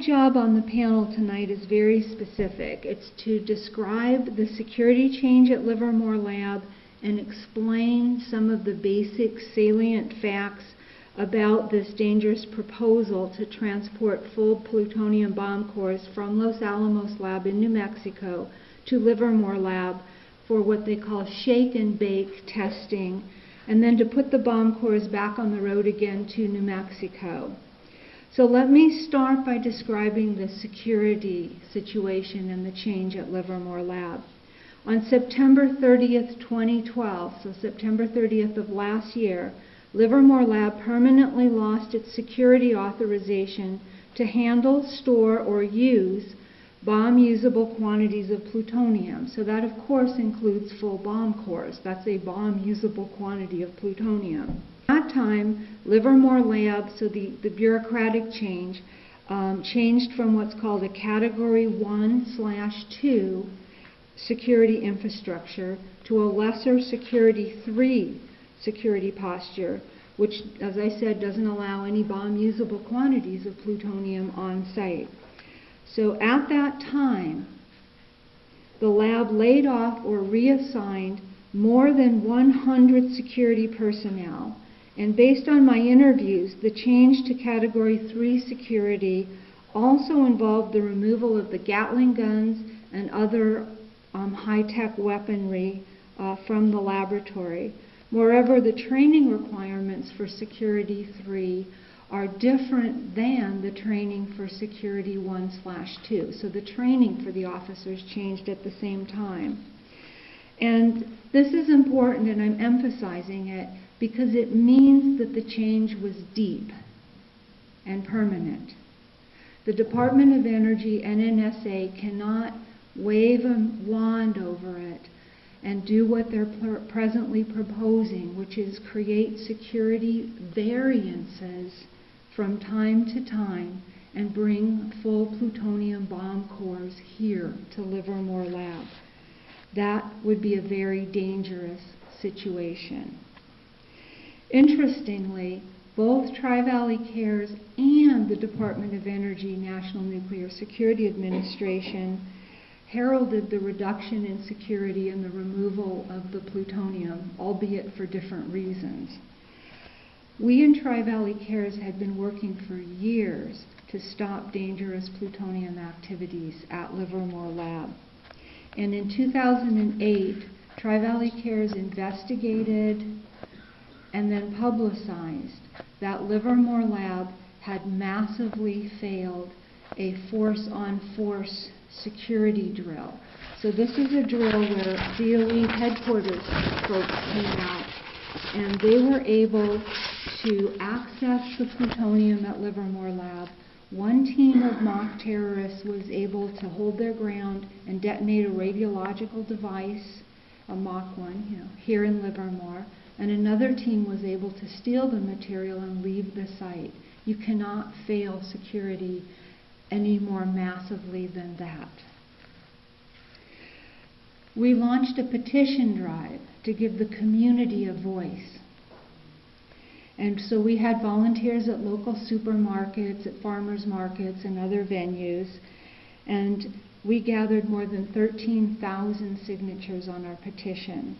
job on the panel tonight is very specific. It's to describe the security change at Livermore Lab and explain some of the basic salient facts about this dangerous proposal to transport full plutonium bomb cores from Los Alamos Lab in New Mexico to Livermore Lab for what they call shake and bake testing, and then to put the bomb cores back on the road again to New Mexico. So let me start by describing the security situation and the change at Livermore Lab. On September 30th, 2012, so September 30th of last year, Livermore Lab permanently lost its security authorization to handle, store, or use bomb-usable quantities of plutonium. So that, of course, includes full bomb cores. That's a bomb-usable quantity of plutonium. At that time, Livermore Lab, so the bureaucratic change, changed from what's called a Category 1/2 security infrastructure to a lesser Security 3 security posture, which, as I said, doesn't allow any bomb-usable quantities of plutonium on site. So at that time, the lab laid off or reassigned more than 100 security personnel. And based on my interviews, the change to Category 3 security also involved the removal of the Gatling guns and other high-tech weaponry from the laboratory. Moreover, the training requirements for Security 3 are different than the training for Security 1/2. So the training for the officers changed at the same time. And this is important, and I'm emphasizing it, because it means that the change was deep and permanent. The Department of Energy and NSA cannot wave a wand over it and do what they're presently proposing, which is create security variances from time to time and bring full plutonium bomb cores here to Livermore Lab. That would be a very dangerous situation. Interestingly, both Tri-Valley Cares and the Department of Energy National Nuclear Security Administration heralded the reduction in security and the removal of the plutonium, albeit for different reasons. We in Tri-Valley Cares had been working for years to stop dangerous plutonium activities at Livermore Lab. And in 2008, Tri-Valley Cares investigated and then publicized that Livermore Lab had massively failed a force-on-force security drill. So this is a drill where DOE headquarters folks came out, and they were able to access the plutonium at Livermore Lab. One team of mock terrorists was able to hold their ground and detonate a radiological device, a mock one, here in Livermore, and another team was able to steal the material and leave the site. You cannot fail security any more massively than that. We launched a petition drive to give the community a voice. And so we had volunteers at local supermarkets, at farmers markets, and other venues, and we gathered more than 13,000 signatures on our petition.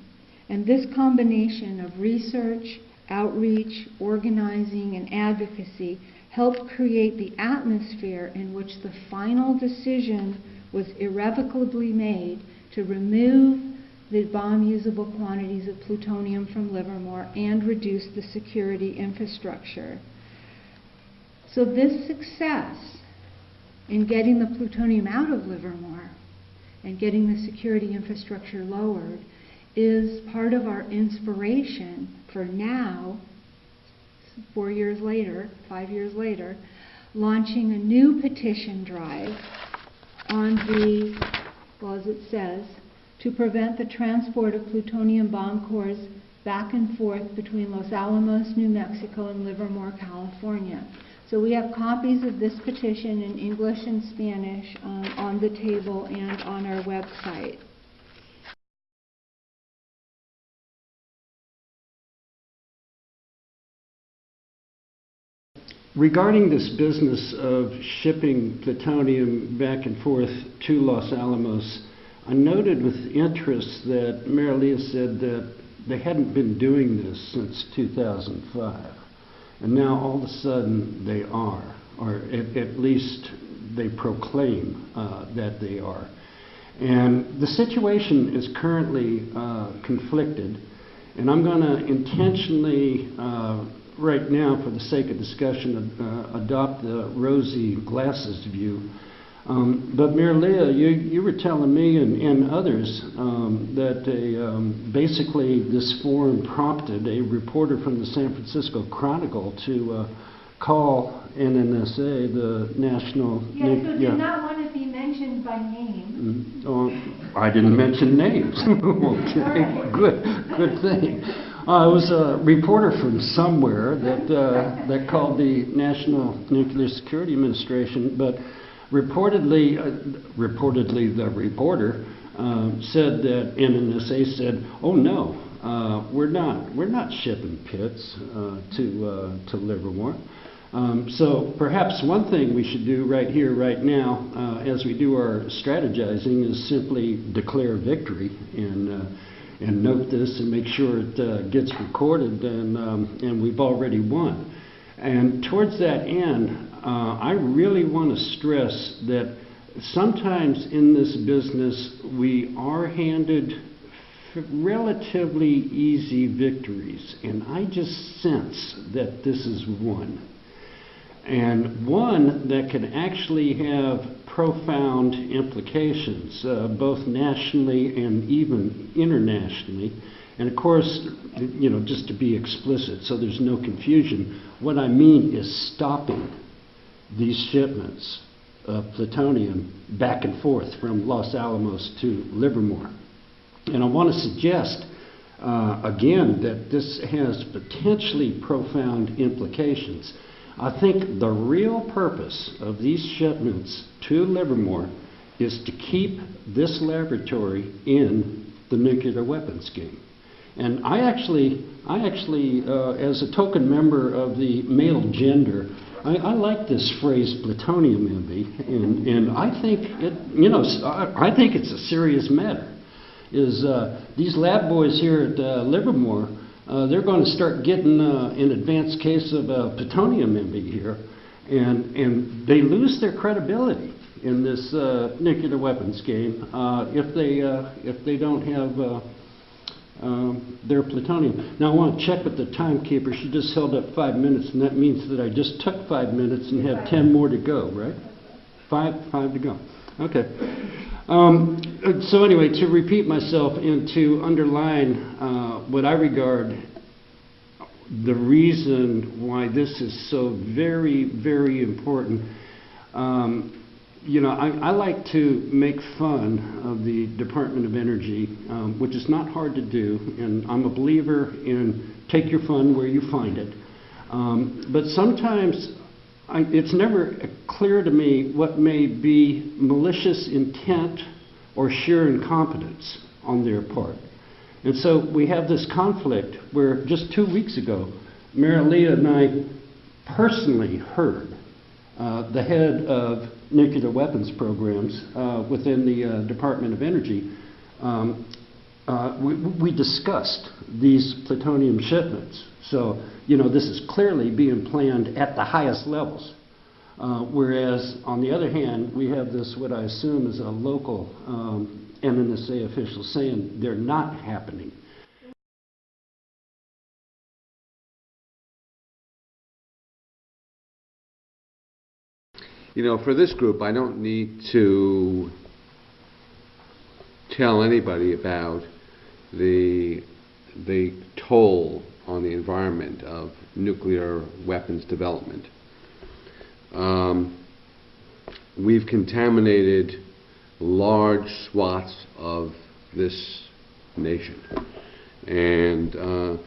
And this combination of research, outreach, organizing, and advocacy helped create the atmosphere in which the final decision was irrevocably made to remove the bomb-usable quantities of plutonium from Livermore and reduce the security infrastructure. So this success in getting the plutonium out of Livermore and getting the security infrastructure lowered is part of our inspiration for now, 4 years later, 5 years later, launching a new petition drive on the, well, as it says, to prevent the transport of plutonium bomb cores back and forth between Los Alamos, New Mexico, and Livermore, California. So we have copies of this petition in English and Spanish on the table and on our website. regarding this business of shipping plutonium back and forth to Los Alamos, I noted with interest that Mary Leah said that they hadn't been doing this since 2005. And now all of a sudden they are, or at least they proclaim that they are. And the situation is currently conflicted, and I'm going to intentionally, right now, for the sake of discussion, adopt the rosy glasses view. But Mary Leah, you were telling me and others that basically this forum prompted a reporter from the San Francisco Chronicle to call NNSA, the National... Yes, who did not want to be mentioned by name. I didn't mention names. Okay, good thing. It was a reporter from somewhere that called the National Nuclear Security Administration, but reportedly the reporter said that NNSA said, "Oh no, we're not shipping pits to Livermore." So perhaps one thing we should do right here, right now, as we do our strategizing, is simply declare victory and note this and make sure it gets recorded, and we've already won. And towards that end, I really want to stress that sometimes in this business we are handed relatively easy victories, and I just sense that this is one. And one that can actually have profound implications, both nationally and even internationally. And of course, you know, just to be explicit, so there's no confusion, what I mean is stopping these shipments of plutonium back and forth from Los Alamos to Livermore. And I want to suggest, again, that this has potentially profound implications. I think the real purpose of these shipments to Livermore is to keep this laboratory in the nuclear weapons game. And I actually, as a token member of the male gender, I like this phrase plutonium envy, and I think it, you know, I think it's a serious matter. These lab boys here at Livermore, they're going to start getting an advanced case of plutonium envy here, and they lose their credibility in this nuclear weapons game if they don't have their plutonium. Now I want to check with the timekeeper. She just held up 5 minutes, and that means that I just took 5 minutes and have 10 more to go, right? Five to go. Okay. So anyway, to repeat myself and to underline what I regard the reason why this is so very, very important. You know, I like to make fun of the Department of Energy, which is not hard to do, and I'm a believer in take your fun where you find it. But sometimes it's never clear to me what may be malicious intent or sheer incompetence on their part. And so we have this conflict where just 2 weeks ago, Mary Leah and I personally heard the head of nuclear weapons programs within the Department of Energy. We discussed these plutonium shipments. So, you know, this is clearly being planned at the highest levels. Whereas, on the other hand, we have this, what I assume is a local NNSA official saying they're not happening. You know, for this group, I don't need to tell anybody about the toll on the environment of nuclear weapons development. We've contaminated large swaths of this nation. And I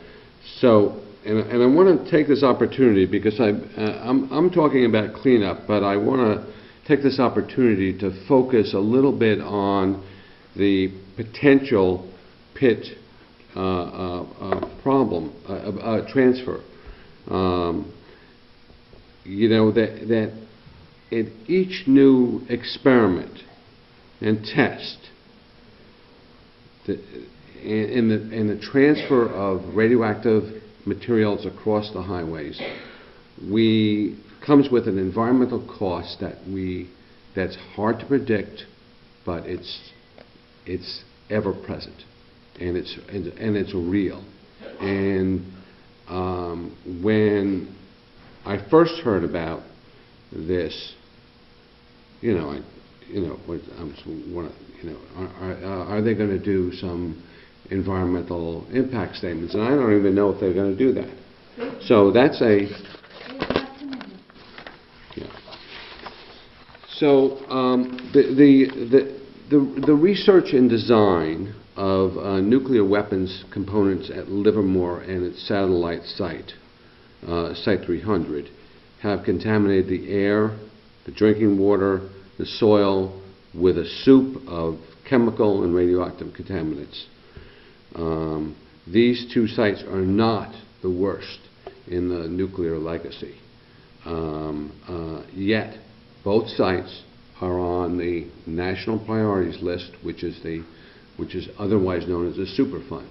want to take this opportunity because I'm talking about cleanup, but I want to take this opportunity to focus a little bit on the potential pit transfer. you know, that in each new experiment and test, in the transfer of radioactive materials across the highways, comes with an environmental cost that's hard to predict, but it's ever present, and it's real. And when I first heard about this, are they going to do some environmental impact statements? And I don't even know if they're going to do that. So that's a. Yeah. So the research and design of nuclear weapons components at Livermore and its satellite site, Site 300, have contaminated the air, the drinking water, the soil, with a soup of chemical and radioactive contaminants. These two sites are not the worst in the nuclear legacy. Yet, both sites are on the national priorities list, which is otherwise known as a Superfund.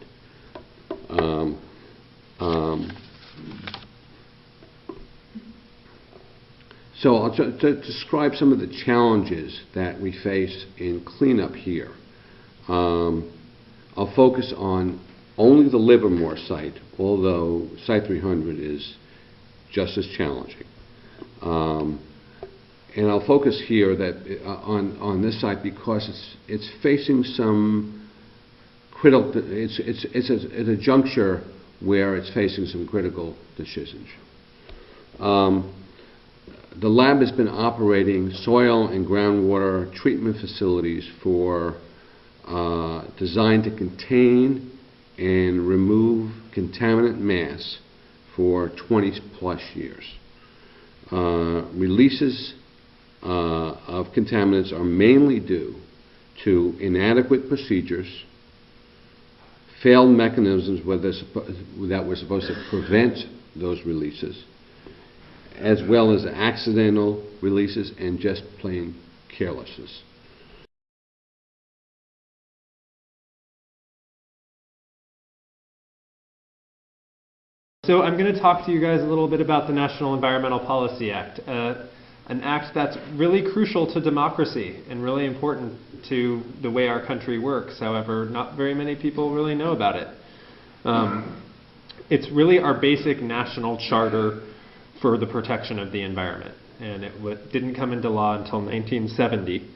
So I'll to describe some of the challenges that we face in cleanup here. I'll focus on only the Livermore site, although Site 300 is just as challenging. And I'll focus here on this site because it's facing some critical. It's at a juncture where it's facing some critical decisions. The lab has been operating soil and groundwater treatment facilities designed to contain and remove contaminant mass for 20 plus years. Releases of contaminants are mainly due to inadequate procedures, failed mechanisms that were supposed to prevent those releases, as well as accidental releases and just plain carelessness. So I'm going to talk to you guys a little bit about the National Environmental Policy Act, an act that's really crucial to democracy and really important to the way our country works. However, not very many people really know about it. It's really our basic national charter for the protection of the environment, and it didn't come into law until 1970.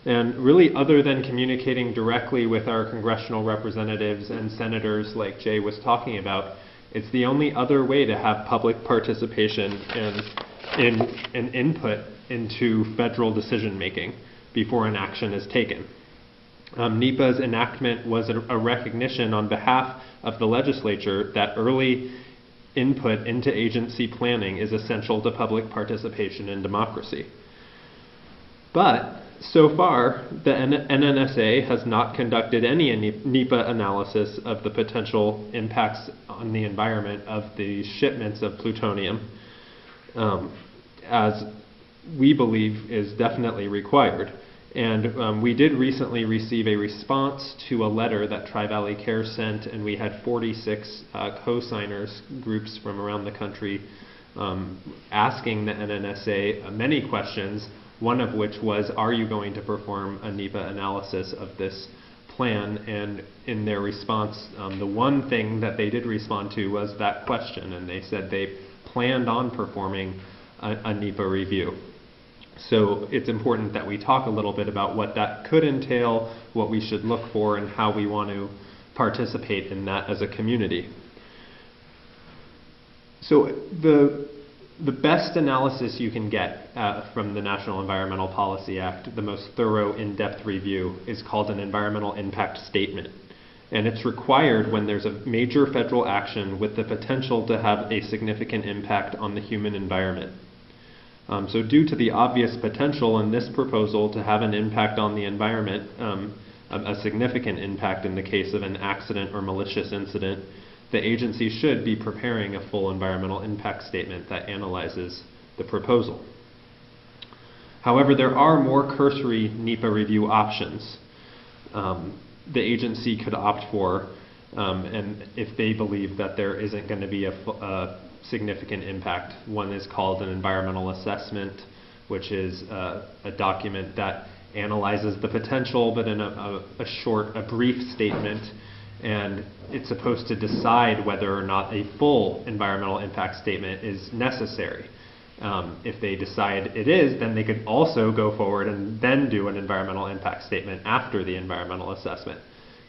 And really, other than communicating directly with our congressional representatives and senators like Jay was talking about, it's the only other way to have public participation and input into federal decision making before an action is taken. NEPA's enactment was a recognition on behalf of the legislature that early input into agency planning is essential to public participation in democracy. But so far, the NNSA has not conducted any NEPA analysis of the potential impacts on the environment of the shipments of plutonium, as we believe is definitely required. And we did recently receive a response to a letter that Tri-Valley Care sent, and we had 46 co-signers, groups from around the country, asking the NNSA many questions, one of which was, are you going to perform a NEPA analysis of this plan? And in their response, the one thing that they did respond to was that question, and they said they planned on performing a NEPA review. So it's important that we talk a little bit about what that could entail, what we should look for, and how we want to participate in that as a community. So the best analysis you can get from the National Environmental Policy Act, the most thorough, in-depth review, is called an environmental impact statement. And it's required when there's a major federal action with the potential to have a significant impact on the human environment. So due to the obvious potential in this proposal to have an impact on the environment, a significant impact in the case of an accident or malicious incident, the agency should be preparing a full environmental impact statement that analyzes the proposal. However, there are more cursory NEPA review options the agency could opt for, and if they believe that there isn't going to be a significant impact. One is called an environmental assessment, which is a document that analyzes the potential, but in a brief statement, and it's supposed to decide whether or not a full environmental impact statement is necessary. If they decide it is, then they could also go forward and then do an environmental impact statement after the environmental assessment.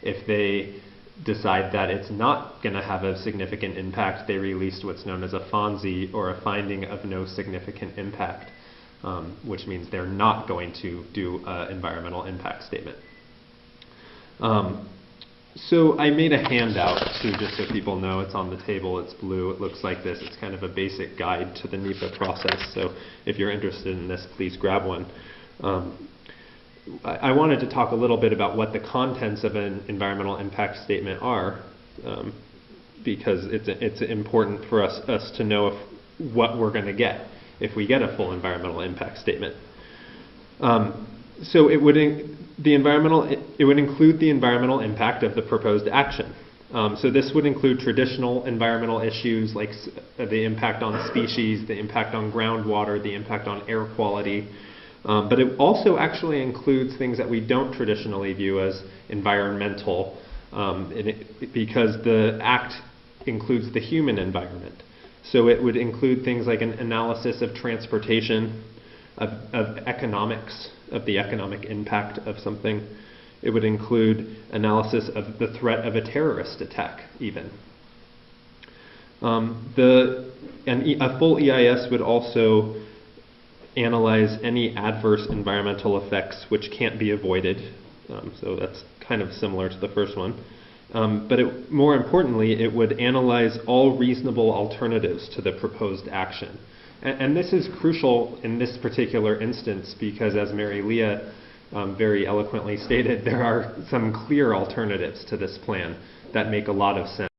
If they decide that it's not going to have a significant impact, they released what's known as a FONSI, or a finding of no significant impact, which means they're not going to do an environmental impact statement. So I made a handout too, just so people know. It's on the table, it's blue, it looks like this. It's kind of a basic guide to the NEPA process, so if you're interested in this, please grab one. I wanted to talk a little bit about what the contents of an environmental impact statement are, because it's important for us to know what we're going to get if we get a full environmental impact statement. So it would include the environmental impact of the proposed action. So this would include traditional environmental issues like the impact on species, the impact on groundwater, the impact on air quality. But it also actually includes things that we don't traditionally view as environmental, because the Act includes the human environment. So it would include things like an analysis of transportation, of economics, of the economic impact of something. It would include analysis of the threat of a terrorist attack, even. A full EIS would also analyze any adverse environmental effects which can't be avoided. So that's kind of similar to the first one. But more importantly, it would analyze all reasonable alternatives to the proposed action. And this is crucial in this particular instance because, as Mary Leah very eloquently stated, there are some clear alternatives to this plan that make a lot of sense.